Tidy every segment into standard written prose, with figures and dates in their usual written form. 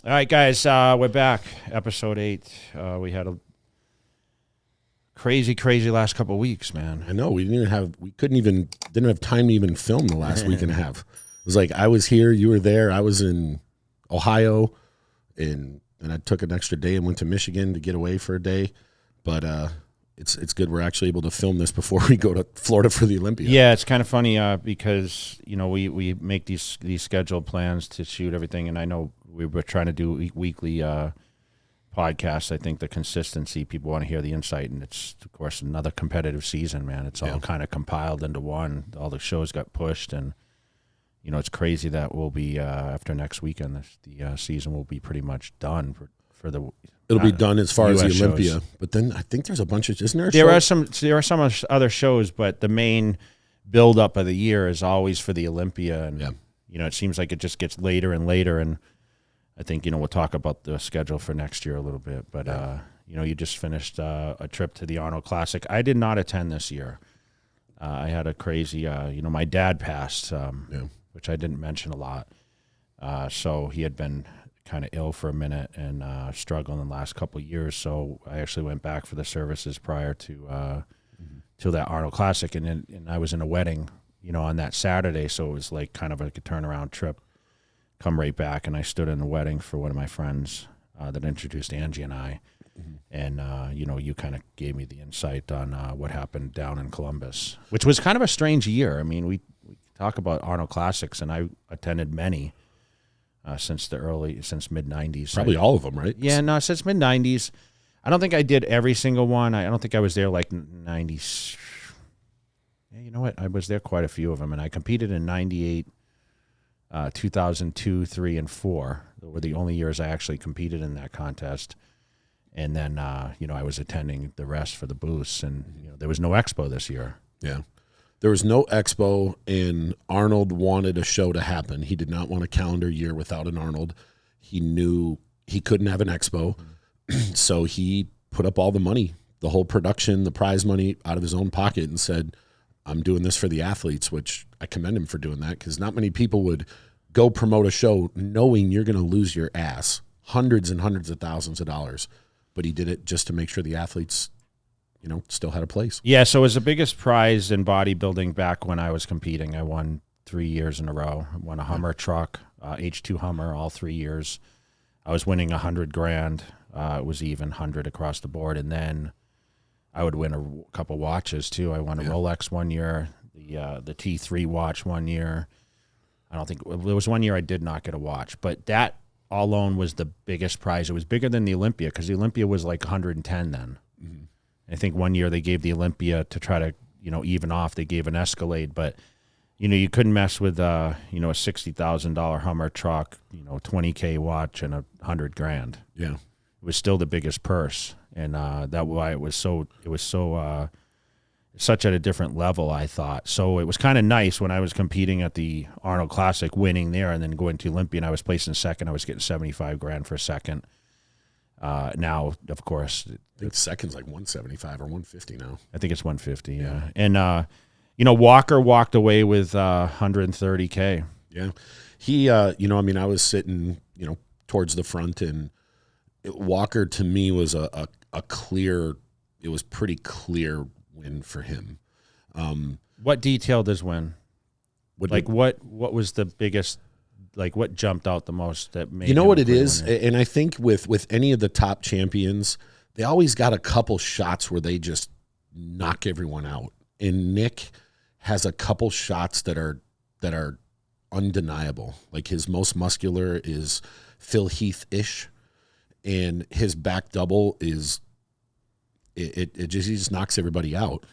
All right, guys, we're back. Episode 8. We had a crazy last couple of weeks, man. I know didn't have time to even film the last week and a half. It was like I was here, you were there. I was in Ohio, and I took an extra day and went to Michigan to get away for a day. But it's good we're actually able to film this before we go to Florida for the Olympia. Yeah, it's kind of funny because we make these scheduled plans to shoot everything, and I know we were trying to do weekly podcasts. I think the consistency, people want to hear the insight, and it's of course another competitive season, man. It's all kind of compiled into one. All the shows got pushed, and it's crazy that we'll be after next weekend. The season will be pretty much done for the. It'll be done as far US as the Olympia, shows. But then I think there's a bunch of there are some other shows, but the main build up of the year is always for the Olympia, and it seems like it just gets later and later. And I think we'll talk about the schedule for next year a little bit. But you just finished a trip to the Arnold Classic. I did not attend this year. I had a crazy. My dad passed, which I didn't mention a lot. So he had been kind of ill for a minute and struggling the last couple of years. So I actually went back for the services prior to that Arnold Classic, and I was in a wedding, on that Saturday. So it was like kind of like a turnaround trip. Come right back, and I stood in the wedding for one of my friends that introduced Angie and I, and you kind of gave me the insight on what happened down in Columbus, which was kind of a strange year. I mean, we talk about Arnold Classics, and I attended many. Since mid-90s. Probably all of them, right? Yeah, no, since mid-90s. I don't think I did every single one. I don't think I was there like 90s. Yeah, you know what? I was there quite a few of them, and I competed in 98, 2002, 3, and 4. Those were the only years I actually competed in that contest. And then, I was attending the rest for the booths, and there was no expo this year. Yeah. There was no expo, and Arnold wanted a show to happen. He did not want a calendar year without an Arnold. He knew he couldn't have an expo, so he put up all the money, the whole production, the prize money out of his own pocket and said, I'm doing this for the athletes, which I commend him for doing that because not many people would go promote a show knowing you're going to lose your ass, hundreds and hundreds of thousands of dollars. But he did it just to make sure the athletes still had a place. Yeah, so it was the biggest prize in bodybuilding back when I was competing. I won 3 years in a row. I won a Hummer truck, H2 Hummer, all 3 years. I was winning $100,000. It was even 100 across the board, and then I would win a couple watches too. I won a Rolex one year, the T3 watch one year. There was 1 year I did not get a watch, but that alone was the biggest prize. It was bigger than the Olympia because the Olympia was like 110 then. Mm-hmm. I think 1 year they gave the Olympia to try to, even off. They gave an Escalade, but, you couldn't mess with, a $60,000 Hummer truck, $20K watch and $100,000. Yeah. It was still the biggest purse. And that's why it was such at a different level, I thought. So it was kind of nice when I was competing at the Arnold Classic, winning there and then going to Olympia, and I was placing second. I was getting $75,000 for second. Now, of course, I think second's like 175 or 150 now. I think it's 150. Yeah. And Walker walked away with $130K. Yeah, he. I was sitting towards the front, and Walker to me was a clear. It was pretty clear win for him. What detail does win? What was the biggest? Like what jumped out the most that made what it is, and I think with any of the top champions, they always got a couple shots where they just knock everyone out. And Nick has a couple shots that are undeniable. Like his most muscular is Phil Heath-ish, and his back double is it just he just knocks everybody out.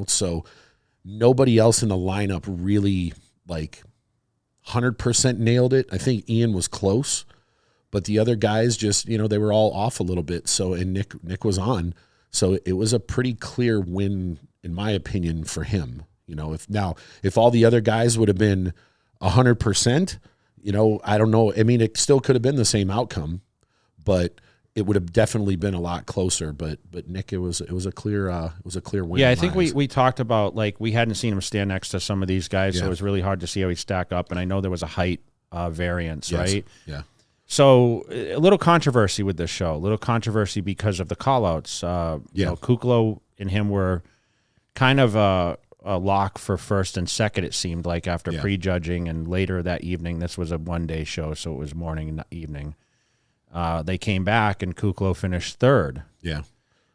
So nobody else in the lineup really 100% nailed it. I think Ian was close, but the other guys just, they were all off a little bit. So, and Nick was on. So it was a pretty clear win, in my opinion, for him. If all the other guys would have been 100%, I don't know. I mean, it still could have been the same outcome, but it would have definitely been a lot closer. But Nick, it was a clear win. Yeah, I think we talked about we hadn't seen him stand next to some of these guys, so it was really hard to see how he'd stack up. And I know there was a height variance, yes. right? Yeah. So a little controversy with this show, a little controversy because of the call-outs. You know, Kuklo and him were kind of a lock for first and second, it seemed like, after prejudging, and later that evening, this was a one-day show, so it was morning and evening. They came back, and Kuklo finished third. Yeah.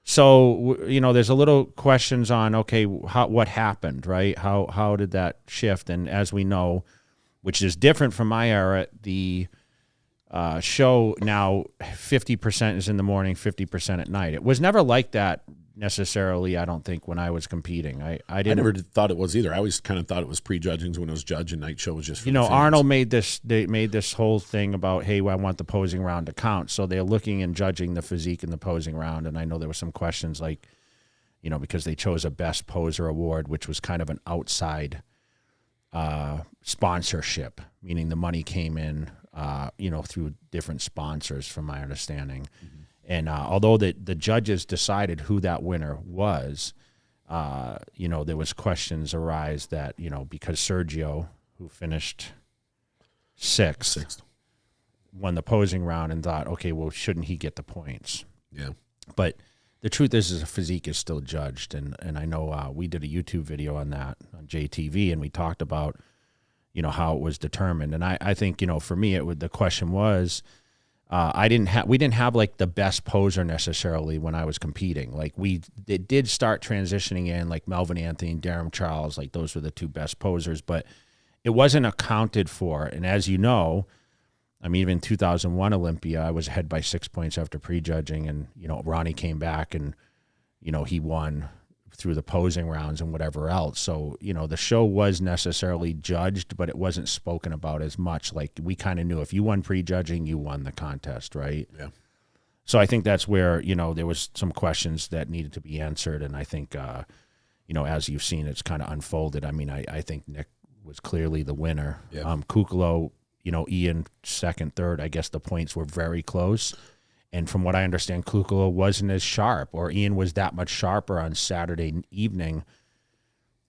So, you know, there's a little questions on, okay, what happened, right? How did that shift? And as we know, which is different from my era, the show now 50% is in the morning, 50% at night. It was never like that necessarily, I don't think, when I was competing. I never thought it was either. I always kind of thought it was prejudgings when it was judge, and night show was just for you know, Arnold made this whole thing about, hey, I want the posing round to count. So they're looking and judging the physique in the posing round. And I know there were some questions like, you know, because they chose a best poser award, which was kind of an outside sponsorship, meaning the money came in, you know, through different sponsors, from my understanding. Mm-hmm. And although the judges decided who that winner was, you know, there was questions arise that, you know, because Sergio, who finished sixth, won the posing round, and thought, okay, well, shouldn't he get the points? Yeah. But the truth is a physique is still judged. And I know we did a YouTube video on that on JTV, and we talked about, you know, how it was determined. And I think, you know, for me, the question was, we didn't have like the best poser necessarily when I was competing. Like it did start transitioning in, like Melvin Anthony and Darren Charles, like those were the two best posers, but it wasn't accounted for. And as you know, I mean, even 2001 Olympia, I was ahead by 6 points after prejudging, and, you know, Ronnie came back and, you know, he won through the posing rounds and whatever else. So, you know, the show was necessarily judged, but it wasn't spoken about as much. Like, we kind of knew if you won prejudging, you won the contest, right? Yeah. So I think that's where, you know, there was some questions that needed to be answered. And I think, you know, as you've seen, it's kind of unfolded. I mean, I think Nick was clearly the winner. Yeah. Kuklo, you know, Ian second, third, I guess the points were very close. And from what I understand, Kuklo wasn't as sharp, or Ian was that much sharper on Saturday evening,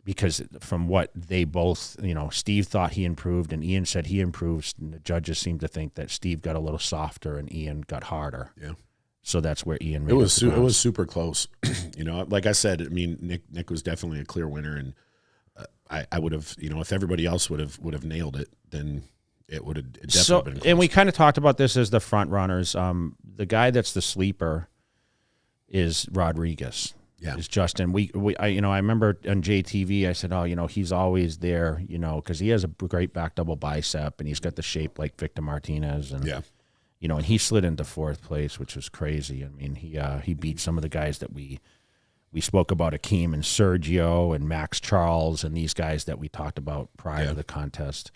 because from what they both, you know, Steve thought he improved and Ian said he improved, and the judges seemed to think that Steve got a little softer and Ian got harder. Yeah. So that's where Ian made it was super close. You know, like I said, I mean, Nick was definitely a clear winner, and I would have, you know, if everybody else would have nailed it, then it would have definitely been close. And we kind of talked about this as the front runners. The guy that's the sleeper is Rodriguez. Yeah, is Justin. I remember on JTV, I said, oh, you know, he's always there, you know, because he has a great back double bicep, and he's got the shape like Victor Martinez, and you know, and he slid into fourth place, which was crazy. I mean, he beat some of the guys that we spoke about, Akeem and Sergio and Max Charles, and these guys that we talked about prior to the contest.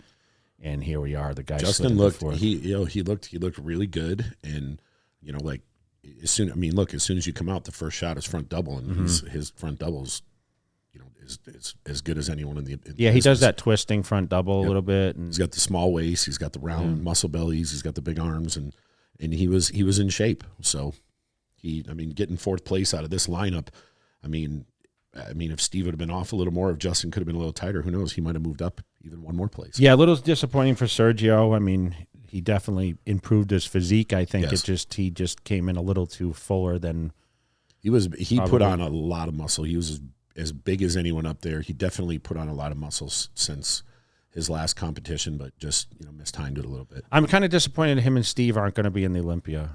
And here we are. The guy Justin looked. He looked really good, and you know, like as soon as you come out, the first shot is front double, and his front doubles, you know, is as good as anyone in the he does that twisting front double a little bit, and he's got the small waist, he's got the round muscle bellies, he's got the big arms, and he was in shape. So getting fourth place out of this lineup, I mean, if Steve would have been off a little more, if Justin could have been a little tighter, who knows? He might have moved up even one more place. Yeah, a little disappointing for Sergio. I mean, he definitely improved his physique. I think he just came in a little too fuller than he put on a lot of muscle. He was as big as anyone up there. He definitely put on a lot of muscles since his last competition, but just, you know, mistimed it a little bit. I'm kind of disappointed him and Steve aren't going to be in the Olympia.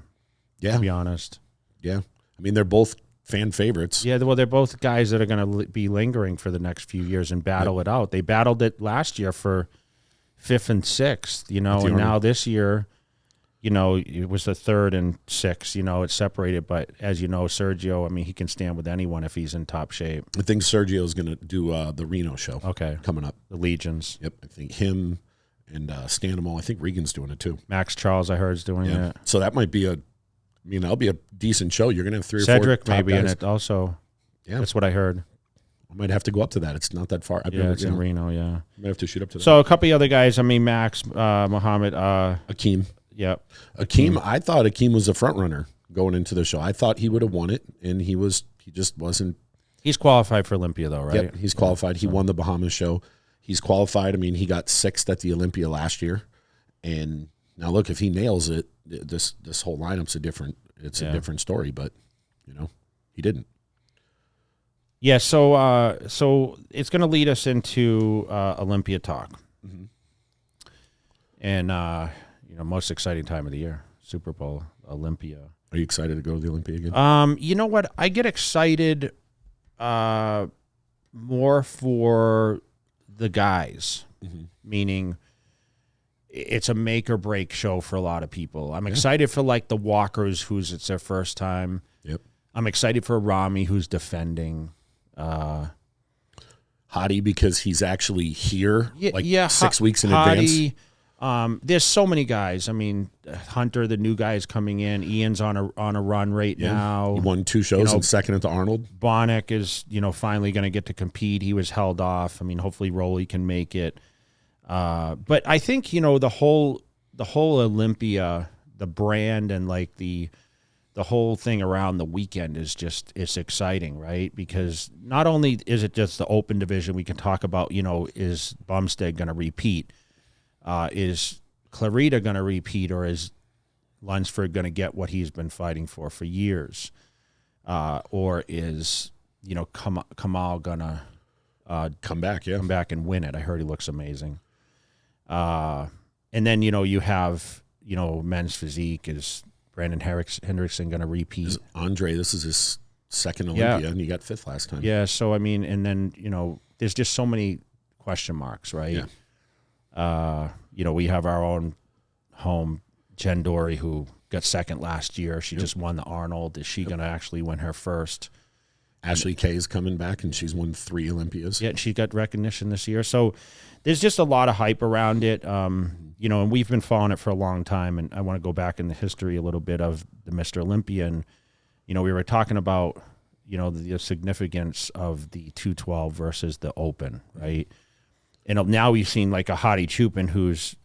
Yeah, to be honest. Yeah, I mean, they're both fan favorites. Yeah, well, they're both guys that are going to be lingering for the next few years and battle it out. They battled it last year for 5th and 6th, you know, and now this year, you know, it was the 3rd and 6th, you know, it's separated. But as you know, Sergio, I mean, he can stand with anyone if he's in top shape. I think Sergio's going to do the Reno show. Okay. Coming up. The Legions. Yep. I think him and Stanimal. I think Regan's doing it too. Max Charles, I heard, is doing it. So that might be that'll be a decent show. You're going to have 3 or 4 Cedric maybe guys in it also. Yeah. That's what I heard. I might have to go up to that. It's not that far. It's in Reno, yeah. I might have to shoot up to that. So a couple of other guys, I mean, Max, Muhammad. Akeem. Yep. Akeem, I thought Akeem was a front runner going into the show. I thought he would have won it, and he just wasn't. He's qualified for Olympia, though, right? Yep, he's qualified. He won the Bahamas show. He's qualified. I mean, he got 6th at the Olympia last year, and Now, look, if he nails it, this whole lineup's a different story. But he didn't. Yeah. So it's going to lead us into Olympia Talk, and most exciting time of the year, Super Bowl, Olympia. Are you excited to go to the Olympia again? You know what? I get excited more for the guys, meaning it's a make or break show for a lot of people. I'm excited for like the walkers who's it's their first time. Yep. I'm excited for Rami who's defending. Hottie because he's actually here 6 weeks in advance. There's so many guys. I mean, Hunter, the new guy, is coming in. Ian's on a run right now. He won 2 shows and second at the Arnold. Bonnick is finally going to get to compete. He was held off. I mean, hopefully Rolly can make it. But I think the whole Olympia, the brand, and like the whole thing around the weekend it's exciting, right? Because not only is it just the open division, we can talk about is Bumstead going to repeat. Is Clarita going to repeat, or is Lunsford going to get what he's been fighting for years? Or is, Kamal going to come back and win it? I heard he looks amazing. And then, you have, men's physique. Is Brandon Hendrickson going to repeat? This is his second Olympia, and he got 5th last time. Yeah, so, I mean, and then, there's just so many question marks, right? Yeah. We have our own home, Jen Dory, who got second last year. She just won the Arnold. Is she going to actually win her first? Ashley Kay is coming back, and she's won 3 Olympias. Yeah, and she got recognition this year. So there's just a lot of hype around it, and we've been following it for a long time, and I want to go back in the history a little bit of the Mr. Olympia. And, we were talking about, the significance of the 212 versus the open, right? And now we've seen like a Hottie Chupin who's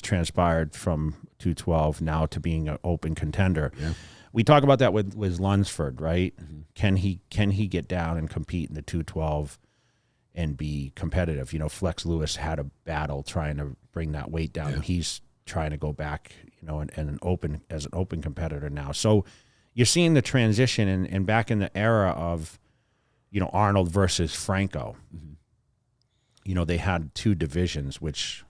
transpired from 212 now to being an open contender. Yeah. We talk about that with Lunsford, right? Can he get down and compete in the 212 and be competitive? Flex Lewis had a battle trying to bring that weight down. And he's trying to go back, and an open competitor now. So you're seeing the transition and back in the era of, Arnold versus Franco. They had 2 divisions, which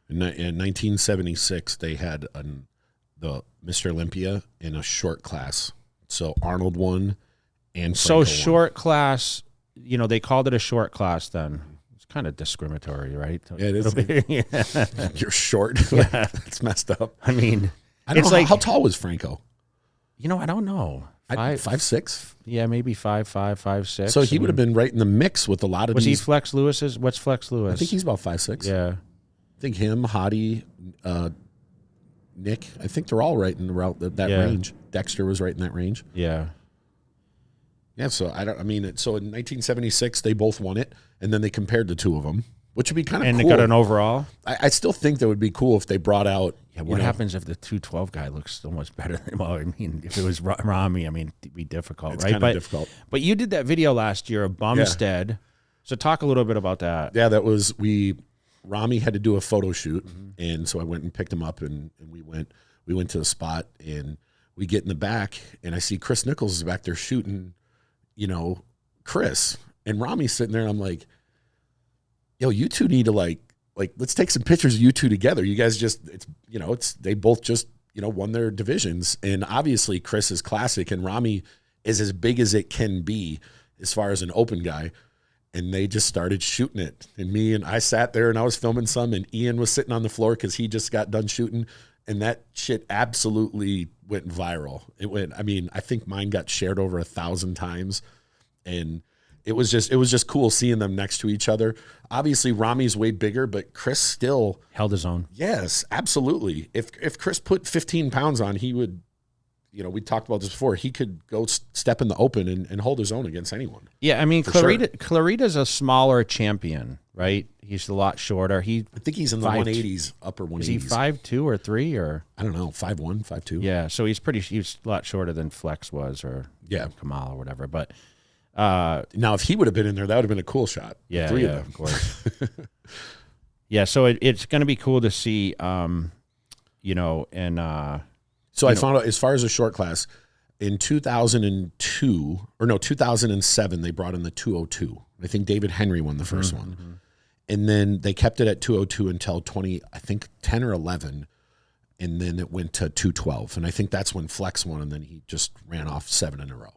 in 1976 they had the Mr. Olympia in a short class. So Arnold won, and Franco short class. They called it a short class then. It's kind of discriminatory, right? Yeah, it is. You're short. Yeah, it's messed up. I mean, I don't know how tall was Franco. I don't know. 5'6"? Yeah, maybe 5'5", 5'6". So he would have been right in the mix with a lot of Was these. he Flex Lewis's? What's Flex Lewis? I think he's about 5'6". Yeah. I think him, Hottie, Nick, I think they're all right in that range. Dexter was right in that range. Yeah. Yeah, so so in 1976 they both won it, and then they compared the 2 of them, which would be kind of cool. And they got an overall? I still think that would be cool if they brought out. Yeah, what happens if the 212 guy looks so much better than, if it was Rami, it'd be difficult, it's right? Kind of difficult. But you did that video last year of Bumstead. Yeah. So talk a little bit about that. Yeah, that was, Rami had to do a photo shoot, and so I went and picked him up, and we went to the spot, and we get in the back, and I see Chris Nichols is back there shooting, Chris, and Rami's sitting there, and I'm like, yo, you two need to like let's take some pictures of you two together. You guys they both just won their divisions, and obviously Chris is classic, and Rami is as big as it can be as far as an open guy. And they just started shooting it. And I sat there and I was filming some, and Ian was sitting on the floor because he just got done shooting. And that shit absolutely went viral. I think mine got shared over 1,000 times. And it was just cool seeing them next to each other. Obviously Rami's way bigger, but Chris still held his own. Yes, absolutely. If Chris put 15 pounds on, he would, we talked about this before. He could go step in the open and hold his own against anyone. Yeah, Clarita's a smaller champion, right? He's a lot shorter. I think he's in the 180s, upper 180s. Is he 5'2" or 3 or? I don't know, 5'1", 5'2". Yeah, so he's a lot shorter than Flex was or Kamal or whatever. But now if he would have been in there, that would have been a cool shot. Yeah, 3 yeah, of them. Of course. Yeah, so it's going to be cool to see. you know, and so I found out as far as a short class, in 2007, they brought in the 202. I think David Henry won the first one. And then they kept it at 202 until 10 or 11. And then it went to 212. And I think that's when Flex won, and then he just ran off 7 in a row.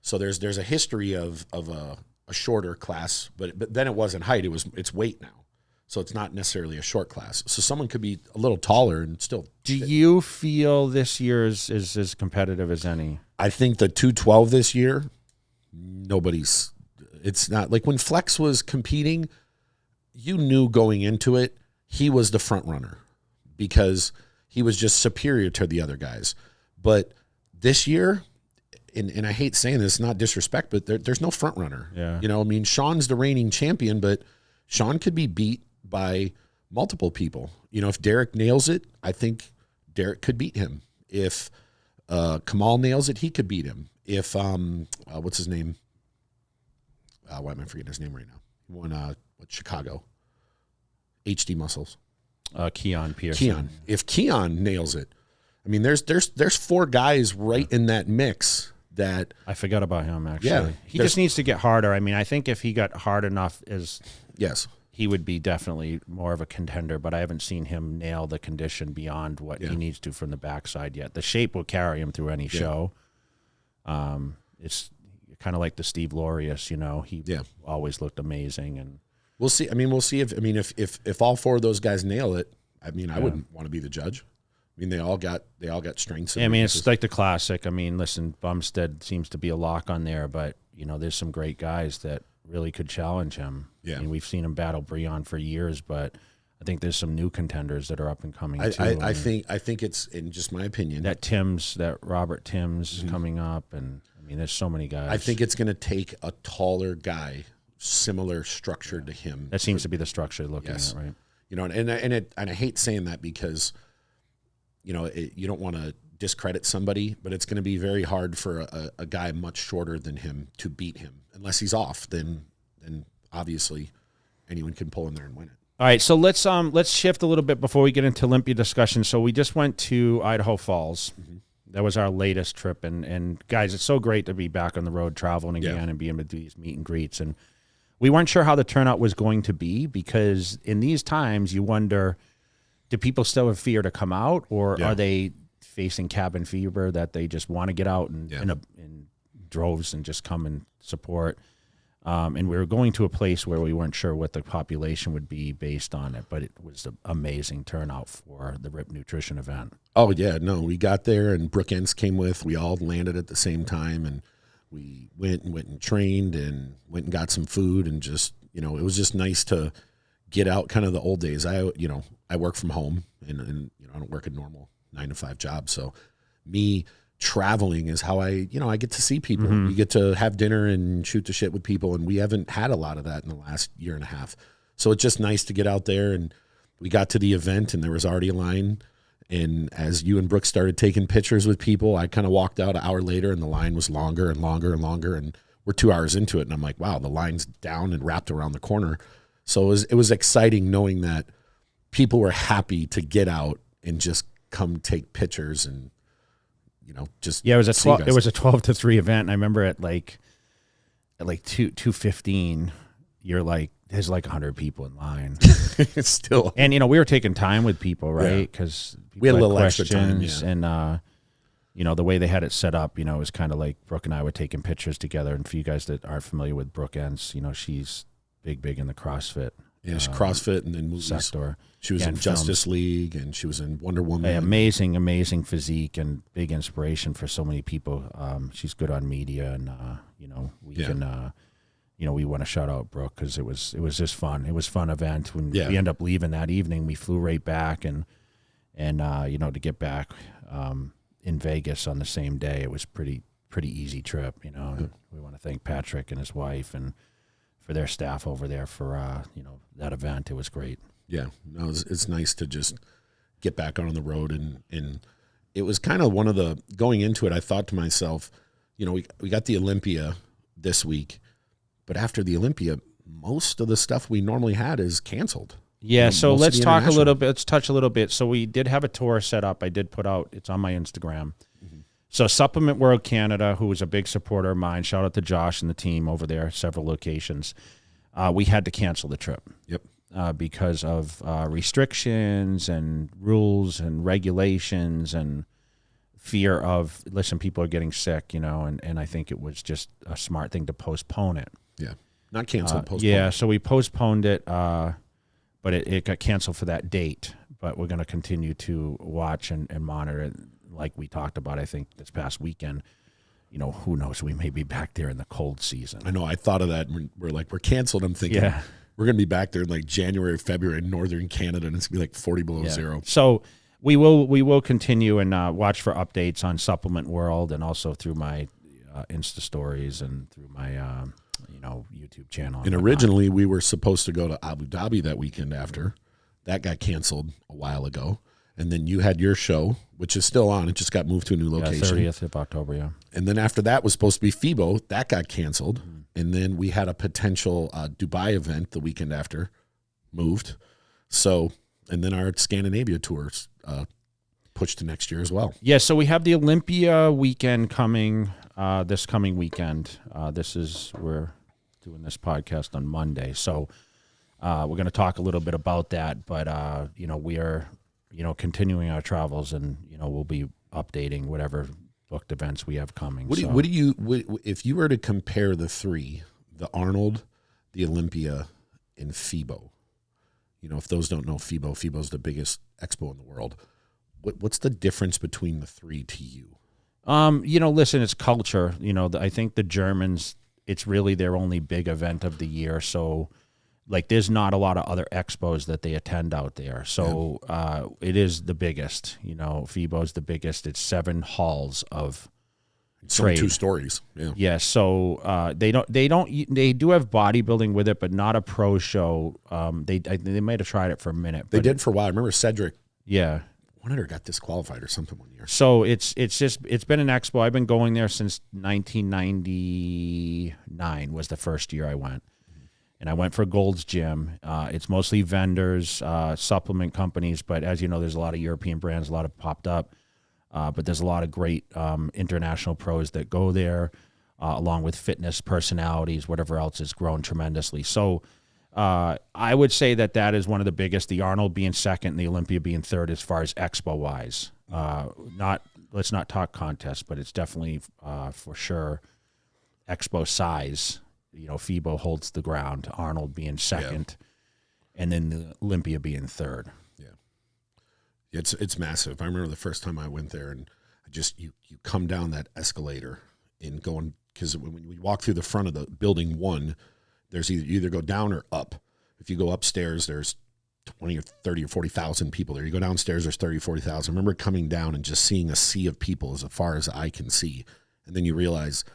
So there's a history of a shorter class, but then it wasn't height, it's weight now. So it's not necessarily a short class. So someone could be a little taller and still. Do you feel this year is as competitive as any? I think the 212 this year, it's not like when Flex was competing, you knew going into it, he was the front runner because he was just superior to the other guys. But this year, and I hate saying this, not disrespect, but there's no front runner. Yeah. You know, I mean, Sean's the reigning champion, but Sean could be beat by multiple people. You know, if Derek nails it, I think Derek could beat him. If Kamal nails it, he could beat him. If what's his name? Why am I forgetting his name right now? He won Chicago. HD Muscles. Keon Pearson. If Keon nails it, I mean, there's 4 guys right in that mix that I forgot about him actually. Yeah, he just needs to get harder. I mean, I think if he got hard enough, yes, he would be definitely more of a contender. But I haven't seen him nail the condition beyond what he needs to from the backside yet. The shape will carry him through any show. It's kind of like the Steve Laureus, you know. He always looked amazing, and we'll see. I mean, we'll see if all 4 of those guys nail it. I mean, I wouldn't want to be the judge. I mean, they all got strengths. I mean, it's like the classic. I mean, listen, Bumstead seems to be a lock on there, but you know, there's some great guys that really could challenge him. Yeah, I mean, we've seen him battle Breon for years, but I think there's some new contenders that are up and coming too. I think it's, in just my opinion, that Robert Timms is coming up, and I mean, there's so many guys. I think it's going to take a taller guy, similar structure to him. That seems to be the structure they're looking at, right? You know, and I hate saying that because, you know, you don't want to discredit somebody, but it's going to be very hard for a guy much shorter than him to beat him. Unless he's off, then obviously anyone can pull in there and win it. All right, so let's shift a little bit before we get into Olympia discussion. So we just went to Idaho Falls. That was our latest trip, and guys, it's so great to be back on the road traveling again and being able to do these meet and greets. And we weren't sure how the turnout was going to be because in these times you wonder, do people still have fear to come out, or are they facing cabin fever that they just want to get out in droves and just come and support? And we were going to a place where we weren't sure what the population would be based on it, but it was an amazing turnout for the RIP Nutrition event. Oh, yeah. No, we got there, and Brooke Entz came with. We all landed at the same time, and we went and trained and went and got some food, and just, you know, it was just nice to get out, kind of the old days. I work from home, and you know, I don't work a normal 9-to-5 job, so me traveling is how I get to see people. You get to have dinner and shoot the shit with people, and we haven't had a lot of that in the last year and a half. So it's just nice to get out there, and we got to the event, and there was already a line. And as you and Brooke started taking pictures with people, I kind of walked out an hour later, and the line was longer and longer and longer, and we're 2 hours into it, and I'm like, wow, the line's down and wrapped around the corner. So it was exciting knowing that people were happy to get out and just come take pictures and, you know, just it was a 12-to-3 event. And I remember at like 2:15, you're like, there's like 100 people in line. It's still, and you know, we were taking time with people, right? Because we had a little extra time, and you know, the way they had it set up, you know, it was kind of like Brooke and I were taking pictures together. And for you guys that aren't familiar with Brooke Entz, you know, she's big in the CrossFit. Yeah, she's CrossFit and then movies. Sector. She was in Justice League, and she was in Wonder Woman. Hey, amazing physique and big inspiration for so many people. She's good on media, and you know, we can, you know, we want to shout out Brooke because it was just fun. It was a fun event. When we ended up leaving that evening, we flew right back, and you know, to get back in Vegas on the same day, it was pretty easy trip. You know, we want to thank Patrick and his wife and for their staff over there for you know, that event. It was great. Yeah, no, it's nice to just get back on the road, and it was kind of one of the, going into it, I thought to myself, you know, we got the Olympia this week, but after the Olympia, most of the stuff we normally had is canceled. Yeah, so most of let's the talk a international. little bit. Let's touch a little bit. So we did have a tour set up. I did put out, it's on my Instagram. So Supplement World Canada, who was a big supporter of mine, shout out to Josh and the team over there, several locations. We had to cancel the trip. Yep. Because of restrictions and rules and regulations and fear of, listen, people are getting sick, and I think it was just a smart thing to postpone it. Yeah. Not canceled, postponed. Yeah, so we postponed it, but it got canceled for that date. But we're going to continue to watch and monitor it, like we talked about, I think, this past weekend. Who knows? We may be back there in the cold season. I know. I thought of that. We're canceled. I'm thinking, Yeah. We're going to be back there in like January, February in northern Canada, and it's going to be like 40 below zero. So we will continue and watch for updates on Supplement World and also through my Insta stories and through my YouTube channel. And originally we were supposed to go to Abu Dhabi that weekend after. That got canceled a while ago. And then you had your show, which is still on. It just got moved to a new location. 30th of October, yeah. And then after that was supposed to be FIBO. That got canceled. And then we had a potential Dubai event the weekend after, moved. So, and then our Scandinavia tours pushed to next year as well. Yeah, so we have the Olympia weekend coming this coming weekend. We're doing this podcast on Monday. So we're going to talk a little bit about that. But, we are, continuing our travels and, we'll be updating whatever booked events we have coming. What do you if you were to compare the three, the Arnold, the Olympia, and FIBO? If those don't know FIBO's the biggest expo in the world. What's the difference between the three to you? Listen, it's culture. I think the Germans, it's really their only big event of the year. So, there's not a lot of other expos that they attend out there. So it is the biggest. FIBO's the biggest. It's 7 halls of trade. 2 stories. Yeah. Yeah. So they do have bodybuilding with it, but not a pro show. They might have tried it for a minute. They did for a while. I remember Cedric. Yeah. One of them got disqualified or something one year. So it's been an expo. I've been going there since 1999 was the first year I went. And I went for Gold's Gym. It's mostly vendors, supplement companies, but as you know, there's a lot of European brands, a lot have popped up. But there's a lot of great international pros that go there, along with fitness personalities, whatever else has grown tremendously. So I would say that is one of the biggest, the Arnold being second and the Olympia being third as far as expo-wise. Let's not talk contest, but it's definitely for sure expo size. FIBO holds the ground, Arnold being second, and then the Olympia being third. Yeah. It's massive. I remember the first time I went there, and you come down that escalator and going, because when we walk through the front of the building one, there's you either go down or up. If you go upstairs, there's 20 or 30 or 40,000 people there. You go downstairs, there's 30 or 40,000. I remember coming down and just seeing a sea of people as far as I can see. And then you realize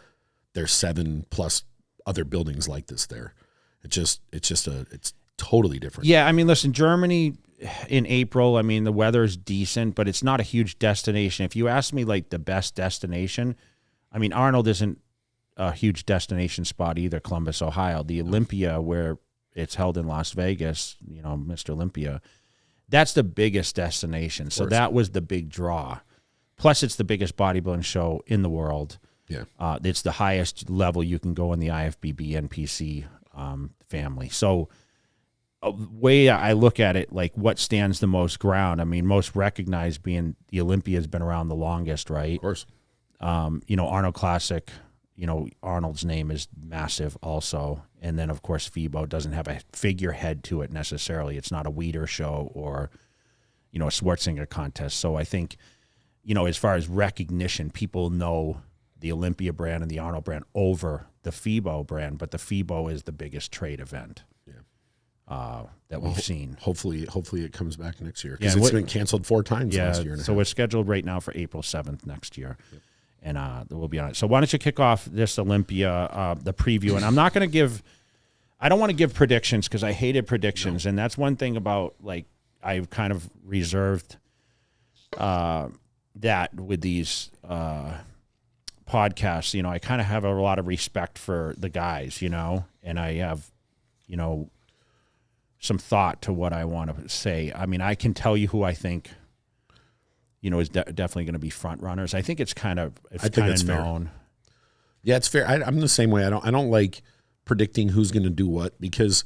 there's 7+ other buildings like this there. It's totally different. Yeah, I mean, listen, Germany in April, I mean, the weather's decent, but it's not a huge destination. If you ask me, the best destination, I mean, Arnold isn't a huge destination spot either, Columbus, Ohio. The Olympia, where it's held in Las Vegas, Mr. Olympia, that's the biggest destination. So that was the big draw. Plus, it's the biggest bodybuilding show in the world. Yeah, it's the highest level you can go in the IFBB NPC family. So way I look at it, what stands the most ground? I mean, most recognized being the Olympia has been around the longest, right? of course. Arnold Classic, Arnold's name is massive also. And then, of course, FIBO doesn't have a figurehead to it necessarily. It's not a Weider show or, a Schwarzenegger contest. So I think, as far as recognition, people know the Olympia brand and the Arnold brand over the FIBO brand, but the FIBO is the biggest trade event that we've seen. Hopefully it comes back next year, because it's been canceled 4 times last year. So we're scheduled right now for April 7th next year. Yep. And we'll be on it. So why don't you kick off this Olympia, the preview? And I'm not going to I don't want to give predictions because I hated predictions. No. And that's one thing about, I've kind of reserved that with these podcasts. I kind of have a lot of respect for the guys, and I have, some thought to what I want to say. I mean, I can tell you who I think, is definitely going to be front runners. I think it's kind of known. Fair. Yeah, it's fair. I'm the same way. I don't like predicting who's going to do what, because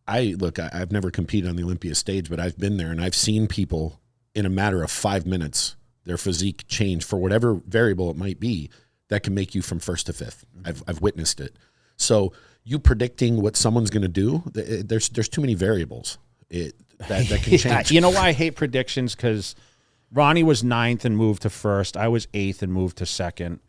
I've never competed on the Olympia stage, but I've been there and I've seen people in a matter of 5 minutes, their physique change for whatever variable it might be that can make you from first to fifth. I've witnessed it. So you predicting what someone's going to do, there's too many variables that can change. You know why I hate predictions? Because Ronnie was 9th and moved to first. I was 8th and moved to second.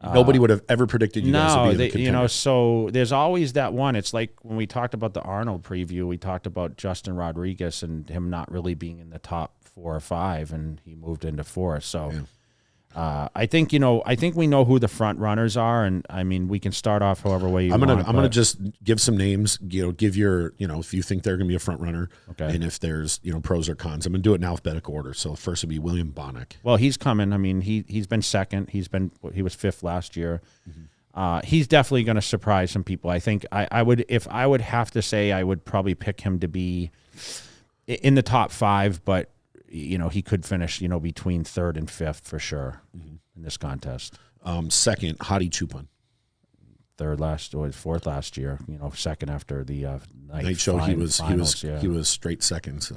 Nobody would have ever predicted you guys to be in a contender. So there's always that one. It's like when we talked about the Arnold preview, we talked about Justin Rodriguez and him not really being in the top 4 or 5, and he moved into 4th. So I think we know who the front runners are, and I mean we can start off however way you want. I'm gonna just give some names. Give your if you think they're gonna be a front runner, okay, and if there's pros or cons. I'm gonna do it in alphabetical order. So first would be William Bonnick. Well, he's coming. I mean he's been second. He was 5th last year. Mm-hmm. He's definitely going to surprise some people. I think I would, if I would have to say, I would probably pick him to be in the top 5, but he could finish, between 3rd and 5th for sure in this contest. Second, Hadi Choopan. 4th last year. Second after the night show. Finals, he was straight seconds.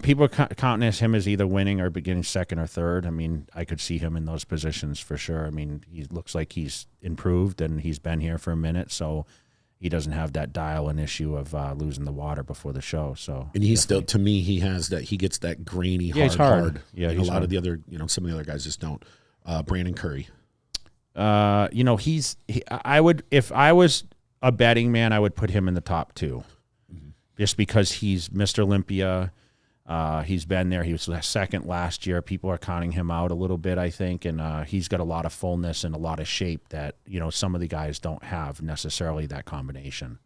People are counting him as either winning or getting 2nd or 3rd. I mean, I could see him in those positions for sure. I mean, he looks like he's improved and he's been here for a minute, so he doesn't have that dial-in issue of losing the water before the show. So, and he's still, to me, he gets that grainy, hard. Yeah, and a lot of the other, some of the other guys just don't. Brandon Curry. I would, if I was a betting man, I would put him in the top 2, just because he's Mr. Olympia. He's been there. He was 2nd last year. People are counting him out a little bit, I think, and he's got a lot of fullness and a lot of shape that some of the guys don't have necessarily that combination.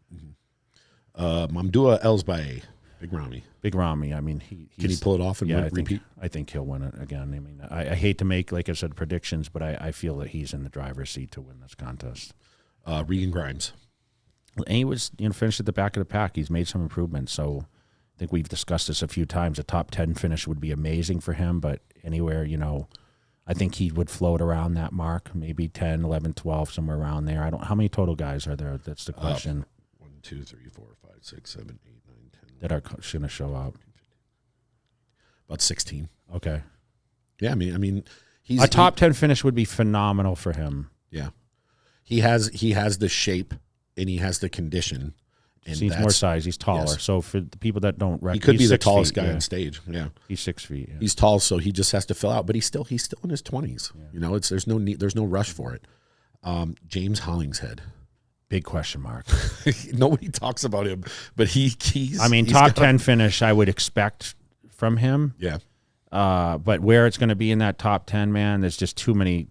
Mamdouh Elsbaye, Big Ramy. I mean, can he pull it off and repeat? I think he'll win it again. I mean, I hate to make, like I said, predictions, but I feel that he's in the driver's seat to win this contest. Regan Grimes. And he was finished at the back of the pack. He's made some improvements, so I think we've discussed this a few times. A top 10 finish would be amazing for him, but anywhere, I think he would float around that mark, maybe 10, 11, 12, somewhere around there. How many total guys are there? That's the question. 1, 2, 3, 4, 5, 6, 7, 8, 9, 10. That are going to show up. About 16. Okay. Yeah, I mean, a top 10 finish would be phenomenal for him. Yeah. He has the shape and he has the condition. And he's more size. He's taller. Yes. So for the people that don't recognize, he could be the tallest guy on stage. Yeah, he's 6 feet. Yeah. He's tall, so he just has to fill out. But he's still in his 20s. Yeah. There's no rush for it. James Hollingshead, big question mark. Nobody talks about him, but he's. I mean, top 10 finish I would expect from him. Yeah. But where it's going to be in that top 10, man, there's just too many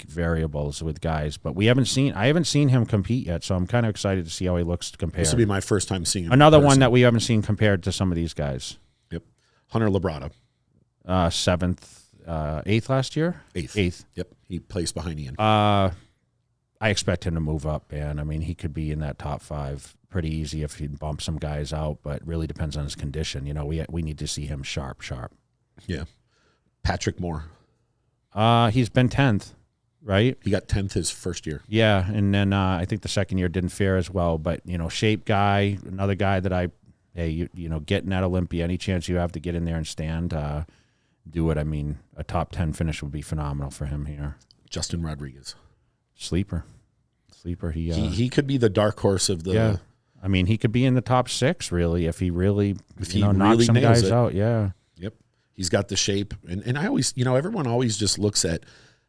variables with guys. But I haven't seen him compete yet, so I'm kind of excited to see how he looks compared. This will be my first time seeing him. Another one that we haven't seen compared to some of these guys. Yep. Hunter Labrada. 7th, 8th last year? 8th. Yep. He placed behind Ian. I expect him to move up, man. I mean, he could be in that top 5 pretty easy if he bumps some guys out, but it really depends on his condition. We need to see him sharp. Yeah. Patrick Moore. He's been 10th, right? He got 10th his first year. Yeah, and then I think the second year didn't fare as well. But, shape guy, another guy that getting at Olympia, any chance you have to get in there and stand, do it. I mean, a top 10 finish would be phenomenal for him here. Justin Rodriguez. Sleeper. He could be the dark horse of the... Yeah. I mean, he could be in the top 6, really, if he really knocks some guys out. Yeah. Yep. He's got the shape. And I always, everyone always just looks at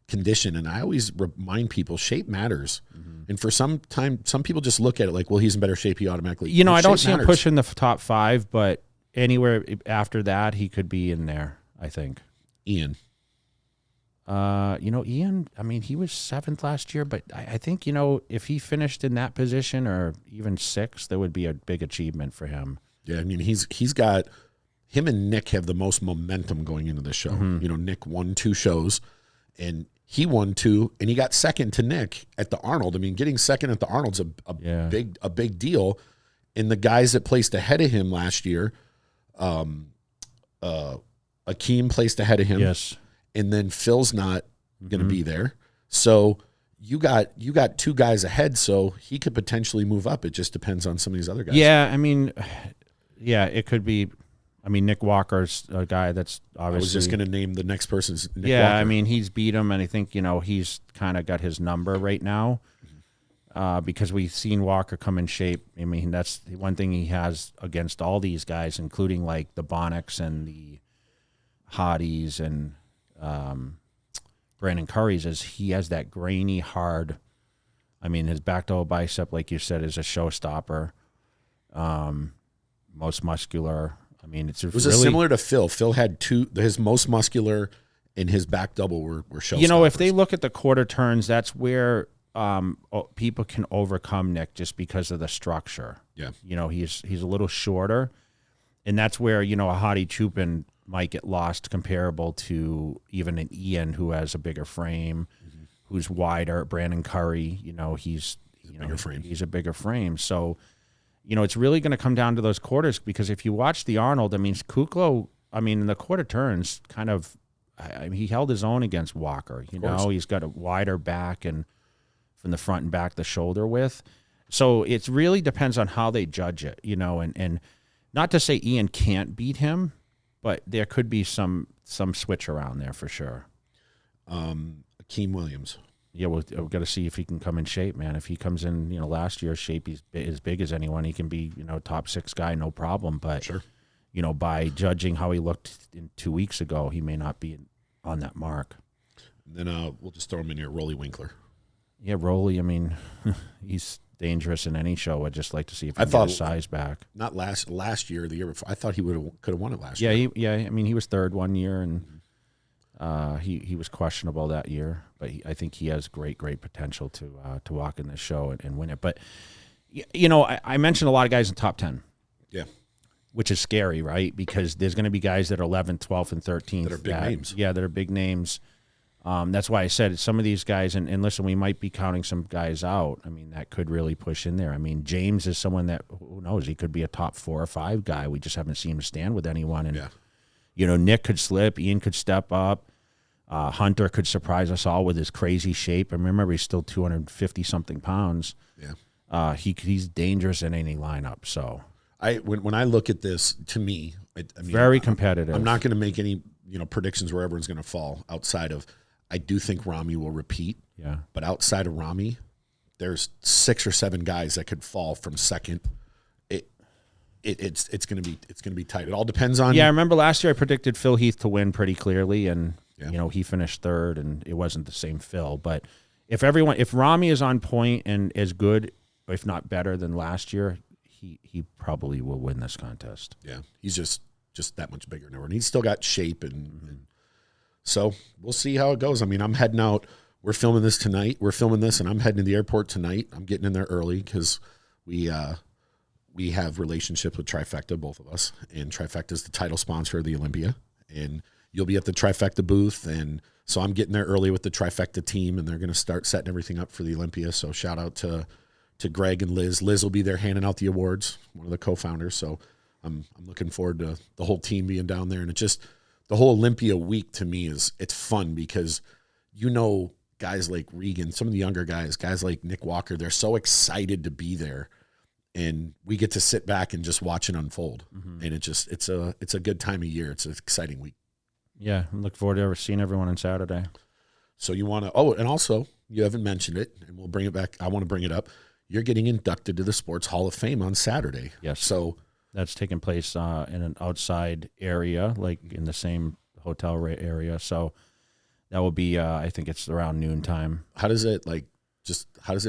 condition, and I always remind people shape matters. Mm-hmm. And for some people just look at it like, well, he's in better shape, he automatically... I don't see him pushing the top 5, but anywhere after that, he could be in there, I think. Ian. Ian, I mean, he was 7th last year, but I think, if he finished in that position or even 6th, that would be a big achievement for him. Yeah, I mean, he's got... Him and Nick have the most momentum going into the show. Mm-hmm. Nick won 2 shows, and he won 2, and he got second to Nick at the Arnold. I mean, getting second at the Arnold's a big deal. And the guys that placed ahead of him last year, Akeem placed ahead of him. Yes. And then Phil's not going to be there. So you got two guys ahead, so he could potentially move up. It just depends on some of these other guys. Yeah, I mean, it could be. I mean, Nick Walker's a guy that's obviously. I was just going to name the next person's Nick Walker. I mean, he's beat him, and I think, he's kind of got his number right now because we've seen Walker come in shape. I mean, that's the one thing he has against all these guys, including like the Bonnicks and the Hotties and Brandon Curry's, is he has that grainy, hard. I mean, his back double bicep, like you said, is a showstopper. Most muscular. I mean, it was really similar to Phil. Phil had his most muscular and his back double were showstoppers. If they look at the quarter turns, that's where people can overcome Nick just because of the structure. Yeah. He's a little shorter, and that's where, a Hottie Chupin might get lost comparable to even an Ian who has a bigger frame, who's wider. Brandon Curry, he's bigger frame. He's a bigger frame. So, it's really going to come down to those quarters, because if you watch the Arnold, I mean, Kuklo, in the quarter turns kind of, he held his own against Walker. He's got a wider back and from the front and back, the shoulder width. So it really depends on how they judge it, and not to say Ian can't beat him, but there could be some switch around there for sure. Akeem Williams. Yeah, we've got to see if he can come in shape, man. If he comes in, last year's shape, he's as big as anyone. He can be, top 6 guy, no problem. But, sure. By judging how he looked 2 weeks ago, he may not be on that mark. And then we'll just throw him in here, Rolly Winkler. Yeah, Rolly, he's dangerous in any show. I'd just like to see if he can get his size back. Not last year or the year before. I thought he could have won it last year. He was third one year, and he was questionable that year. But I think he has great potential to walk in this show and win it. But, I mentioned a lot of guys in top 10. Yeah. Which is scary, right? Because there's going to be guys that are 11th, 12th, and 13th. That are big names. Yeah, that are big names. That's why I said some of these guys, and listen, we might be counting some guys out. That could really push in there. James is someone that, who knows, he could be a top 4 or 5 guy. We just haven't seen him stand with anyone. And, Nick could slip. Ian could step up. Hunter could surprise us all with his crazy shape. I remember he's still 250-something pounds. Yeah. He's dangerous in any lineup. So when I look at this, to me, very competitive. I'm not going to make any predictions where everyone's going to fall outside of. I do think Rami will repeat. Yeah. But outside of Rami, there's 6 or 7 guys that could fall from second. It's going to be tight. It all depends on. Yeah, I remember last year I predicted Phil Heath to win pretty clearly, and he finished third, and it wasn't the same Phil. But if Rami is on point and as good, if not better than last year, he probably will win this contest. Yeah, he's just that much bigger now, and he's still got shape, and so we'll see how it goes. I'm heading out. We're filming this tonight. And I'm heading to the airport tonight. I'm getting in there early because we have relationships with Trifecta, both of us, and Trifecta is the title sponsor of the Olympia, and you'll be at the Trifecta booth, and so I'm getting there early with the Trifecta team, and they're going to start setting everything up for the Olympia. So shout out to Greg and Liz. Liz will be there handing out the awards, one of the co-founders. So I'm looking forward to the whole team being down there, and it just the whole Olympia week to me it's fun because guys like Regan, some of the younger guys like Nick Walker, they're so excited to be there. And we get to sit back and just watch it unfold. Mm-hmm. And it's a good time of year. It's an exciting week. Yeah, I look forward to seeing everyone on Saturday. So you want to, and also you haven't mentioned it, and we'll bring it back. I want to bring it up. You're getting inducted to the Sports Hall of Fame on Saturday. Yes. So that's taking place in an outside area, like in the same hotel area. So that will be, I think it's around noontime. How does it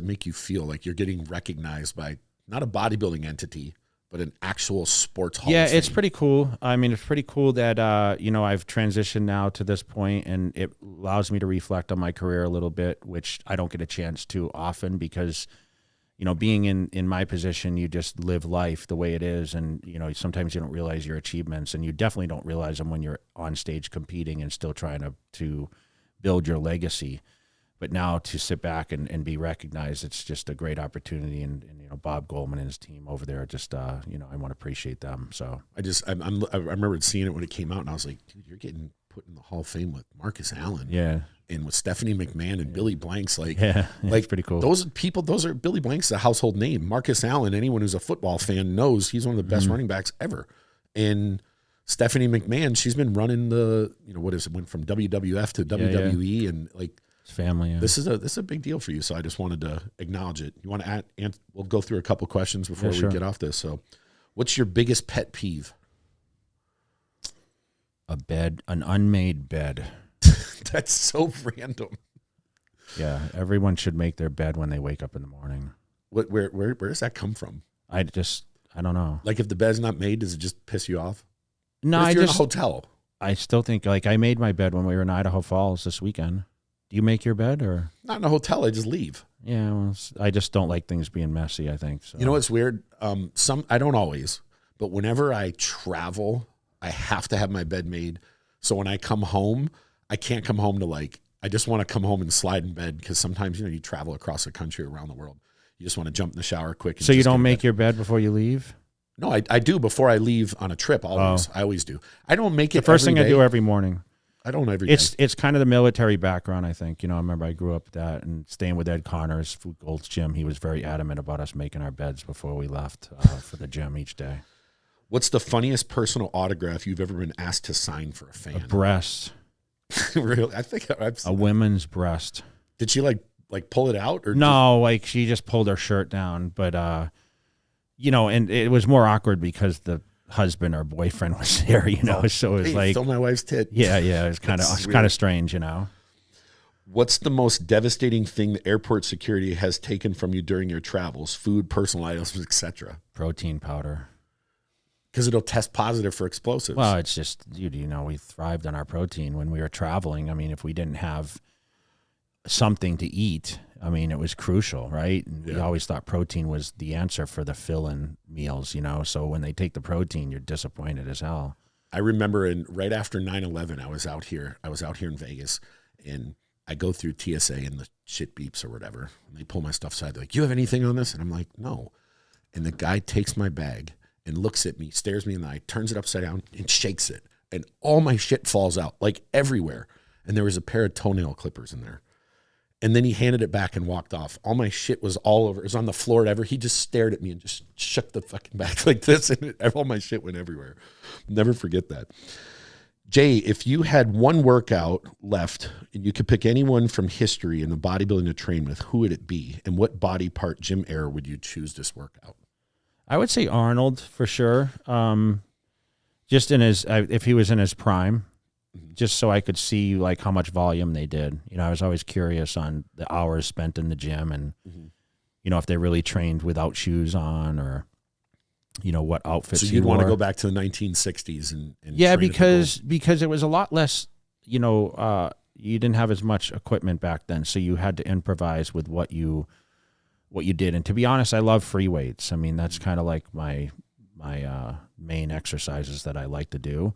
make you feel? Like you're getting recognized by not a bodybuilding entity, but an actual sports hall. Yeah, it's pretty cool. It's pretty cool that, I've transitioned now to this point, and it allows me to reflect on my career a little bit, which I don't get a chance to often because, being in my position, you just live life the way it is. And, sometimes you don't realize your achievements, and you definitely don't realize them when you're on stage competing and still trying to build your legacy. But now to sit back and be recognized, it's just a great opportunity. And Bob Goldman and his team over there, just, I want to appreciate them. So I remember seeing it when it came out, and I was like, dude, you're getting put in the Hall of Fame with Marcus Allen. Yeah. And with Stephanie McMahon and Billy Blanks. Like, it's pretty cool. Those are Billy Blanks, a household name. Marcus Allen, anyone who's a football fan knows he's one of the best running backs ever. And Stephanie McMahon, she's been running went from WWF to WWE and like, family. Yeah. This is a big deal for you, so I just wanted to acknowledge it. You want to add? And we'll go through a couple questions before we get off this. So, what's your biggest pet peeve? An unmade bed. That's so random. Yeah, everyone should make their bed when they wake up in the morning. Where does that come from? I don't know. Like if the bed's not made, does it just piss you off? No, if you're in a hotel. I still think I made my bed when we were in Idaho Falls this weekend. Do you make your bed or not in a hotel? I just leave. Yeah, well, I just don't like things being messy. I think so. You know what's weird? I don't always, but whenever I travel, I have to have my bed made. So when I come home, I can't come home to I just want to come home and slide in bed because sometimes you travel across the country, around the world. You just want to jump in the shower quick. So you don't make your bed before you leave? No, I do before I leave on a trip. Always, I always do. I don't make it the first thing I do every morning. I don't every day. It's kind of the military background, I think. I remember I grew up with that and staying with Ed Connors, Food Gold's gym. He was very adamant about us making our beds before we left for the gym each day. What's the funniest personal autograph you've ever been asked to sign for a fan? A breast. Really? I think I've seen a woman's breast. Did she like pull it out or no? She just pulled her shirt down, but and it was more awkward because the husband or boyfriend was there, so it was hey, fill my wife's tit. Yeah, it was kind of strange, What's the most devastating thing the airport security has taken from you during your travels? Food, personal items, etc. Protein powder. Because it'll test positive for explosives. Well, it's just, we thrived on our protein when we were traveling. I mean, if we didn't have something to eat, it was crucial, right? And we always thought protein was the answer for the fill-in meals, So when they take the protein, you're disappointed as hell. I remember right after 9/11, I was out here in Vegas, and I go through TSA and the shit beeps or whatever. And they pull my stuff aside. They're like, you have anything on this? And I'm like, no. And the guy takes my bag and looks at me, stares me in the eye, turns it upside down and shakes it. And all my shit falls out, everywhere. And there was a pair of toenail clippers in there. And then he handed it back and walked off. All my shit was all over. It was on the floor. He just stared at me and just shook the fucking back like this. And all my shit went everywhere. Never forget that. Jay, if you had one workout left and you could pick anyone from history in the bodybuilding to train with, who would it be? And what body part, gym era, would you choose this workout? I would say Arnold for sure. Just if he was in his prime, just so I could see how much volume they did. I was always curious on the hours spent in the gym and, if they really trained without shoes on or, what outfits. So you'd want to go back to the 1960s and yeah, because it was a lot less, you didn't have as much equipment back then. So you had to improvise with what you did. And to be honest, I love free weights. That's kind of like my main exercises that I like to do.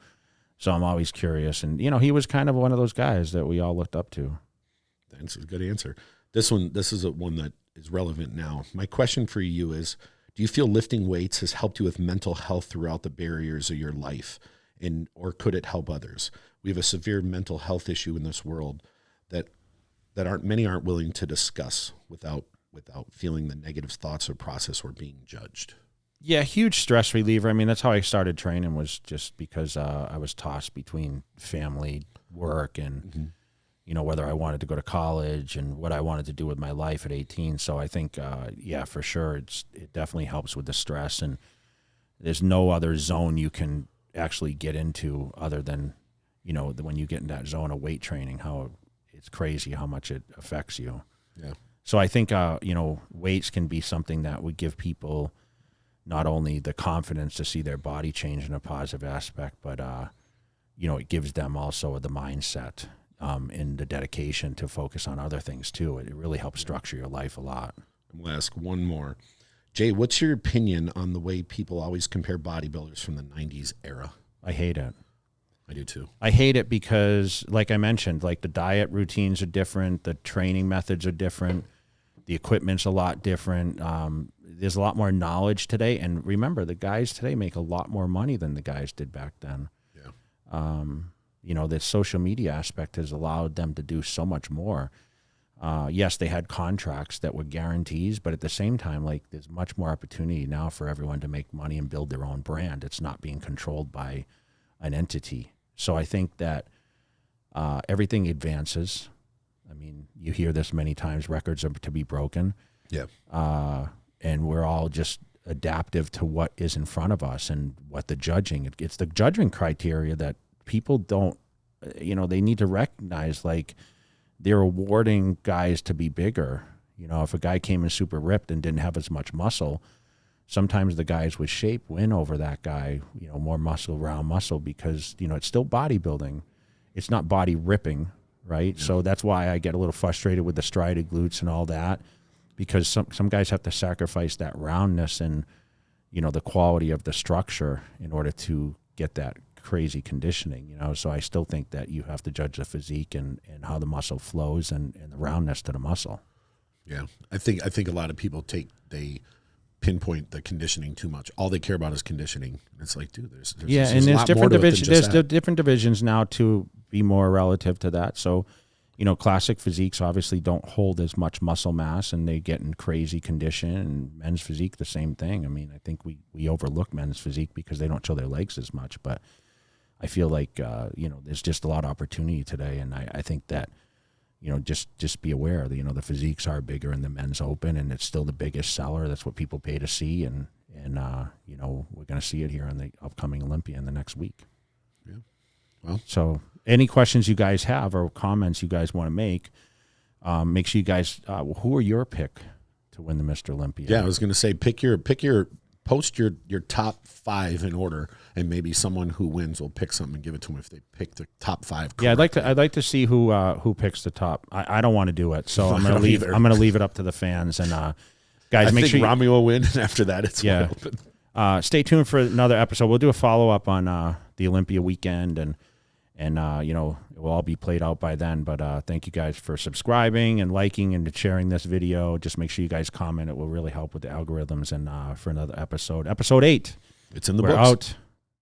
So I'm always curious. And, he was kind of one of those guys that we all looked up to. That's a good answer. This is one that is relevant now. My question for you is, do you feel lifting weights has helped you with mental health throughout the barriers of your life? Or could it help others? We have a severe mental health issue in this world that many aren't willing to discuss without feeling the negative thoughts or process or being judged. Yeah, huge stress reliever. That's how I started training, was just because I was tossed between family, work, and, whether I wanted to go to college and what I wanted to do with my life at 18. So I think, for sure, it definitely helps with the stress. And there's no other zone you can actually get into other than, when you get in that zone of weight training, how it's crazy how much it affects you. Yeah. So I think, weights can be something that would give people not only the confidence to see their body change in a positive aspect, but, it gives them also the mindset and the dedication to focus on other things too. It really helps structure your life a lot. I'm going to ask one more. Jay, what's your opinion on the way people always compare bodybuilders from the 90s era? I hate it. I do too. I hate it because, like I mentioned, like the diet routines are different, the training methods are different, the equipment's a lot different. There's a lot more knowledge today, and remember, the guys today make a lot more money than the guys did back then. Yeah. You know, the social media aspect has allowed them to do so much more. Yes, they had contracts that were guarantees, but at the same time, like, there's much more opportunity now for everyone to make money and build their own brand. It's not being controlled by an entity. So I think that everything advances. I mean, you hear this many times, records are to be broken. Yeah. And we're all just adaptive to what is in front of us and what the judging. It's the judging criteria that people don't, you know, they need to recognize, like, they're awarding guys to be bigger. You know, if a guy came in super ripped and didn't have as much muscle, sometimes the guys with shape win over that guy, you know, more muscle, round muscle, because, you know, it's still bodybuilding. It's not body ripping, right? Yeah. So that's why I get a little frustrated with the strided glutes and all that, because some guys have to sacrifice that roundness and, you know, the quality of the structure in order to get that crazy conditioning, you know. So I still think that you have to judge the physique and how the muscle flows and the roundness to the muscle. Yeah. I think a lot of people they pinpoint the conditioning too much. All they care about is conditioning. It's like, dude, there's different divisions. There's different divisions now to be more relative to that. So, you know, classic physiques obviously don't hold as much muscle mass, and they get in crazy condition. And men's physique, the same thing. I mean, I think we overlook men's physique because they don't show their legs as much. But I feel like you know, there's just a lot of opportunity today, and I think that, you know, just be aware that, you know, the physiques are bigger in the men's open, and it's still the biggest seller. That's what people pay to see, and you know, we're going to see it here on the upcoming Olympia in the next week. Yeah. Well, so any questions you guys have or comments you guys want to make sure you guys, who are your pick to win the Mr. Olympia? Yeah, I was going to say, post your top 5 in order, and maybe someone who wins will pick something and give it to them if they pick the top 5 correctly. Yeah, I'd like to see who picks the top. I don't want to do it, so I'm going to leave it up to the fans. And guys, make sure Rami will win, and after that, it's wide open. Stay tuned for another episode. We'll do a follow up on the Olympia weekend, and you know, it will all be played out by then. But thank you guys for subscribing and liking and sharing this video. Just make sure you guys comment. It will really help with the algorithms. And for another episode 8, it's in the books. Out.